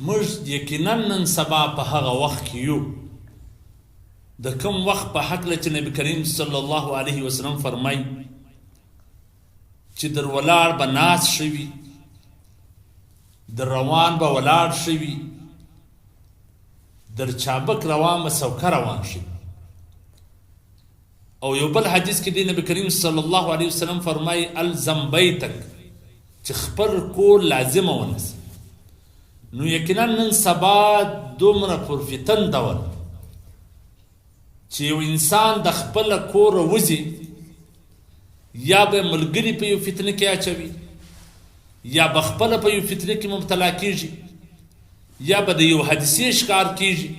موږ یقینا نن سبا په هغه وخت کې یو د کوم وخت په هکله چې نبي کریم صلی الله علیه وسلم فرمایي چې در ولاړ به ناست شوي در روان به ولاړ شوي در چابک روان به سوکه روان شوي او یو بل حدیث کې دی نبی کریم صلی الله علیه وسلم فرمایي الزم بیتک چې خپل کور لازمه ونیسه نو یقینا نن سبا دومره پرفتن دور چې یو انسان د خپل کور وځي یا به ملګری په یو فتنه کې اچوي یا به خپله په یو فتنه کې مبتلا کیږي یا به د یو حادثې ښکار کیږي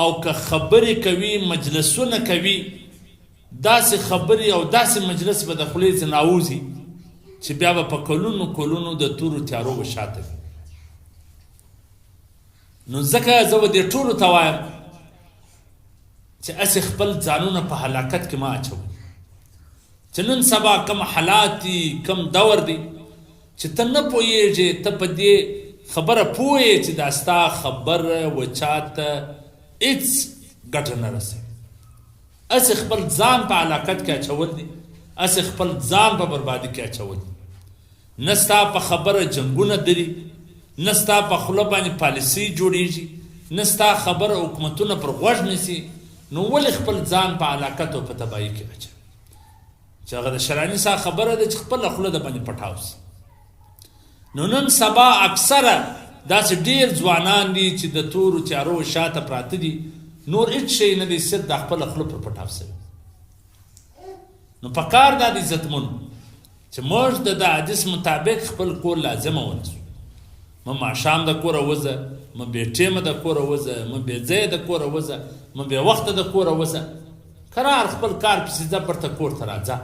او که خبرې کوي مجلسونه کوي داسې خبرې او داسې مجلس به د خولې څخه راوځي چې بیا به په کلونو کلونو د تورو تیارو به شاته وي نو ځکه زه به دې ټولو ته وایم چې هسې خپل ځانونه په هلاکت کې مه اچوئ چې نن سبا کم حالات دي کم دور دی چې ته نه پوهېږې ته په دې خبره پوهې چې دا ستا خبره و چاته هېڅ ګټه نه رسوي هسې خپل ځان په هلاکت کې اچول دي هسې خپل ځان په بربادي کې اچول دي نه ستا په خبره جنګونه دري نه ستا په خوله باندې پالیسي جوړېږي نه ستا خبره حکومتونه پر غوږ نیسي نو ولې خپل ځان په هلاکت او په تباهي کې اچوي چې هغه د شراني سا خبره ده چې خپله خوله د باندې پټاو سي نو نن سبا اکثره داسې ډېر ځوانان دي چې د تورو تیارو شاته پراته دي نور هېڅ شی نه دی صرف دا خپله خوله پر پټاو سوي نو پکار دا د عزتمنو چې موږ د حدیث مطابق خپل کور لازمه ونیسو مه ماښام د کوره وځه مه بې ټیمه د کوره وځه مه بې ځایه د کوره وځه مه بې وخته د کوره وځه قرار خپل کار پسې ځه برته کور ته راځه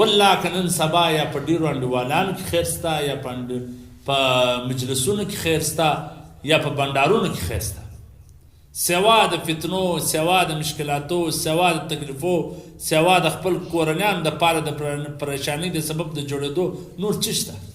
والله که نن سبا یا په ډېرو انډیوالانو کې خیر سته یا په مجلسونو کې خیر سته یا په بنډارونو کې خیر سته سوا د فتنو سوا د مشکلاتو سوا د تکلیفو سوا د خپل کورنیانو دپاره د پریشانۍ د سبب د جوړېدو نور څه شته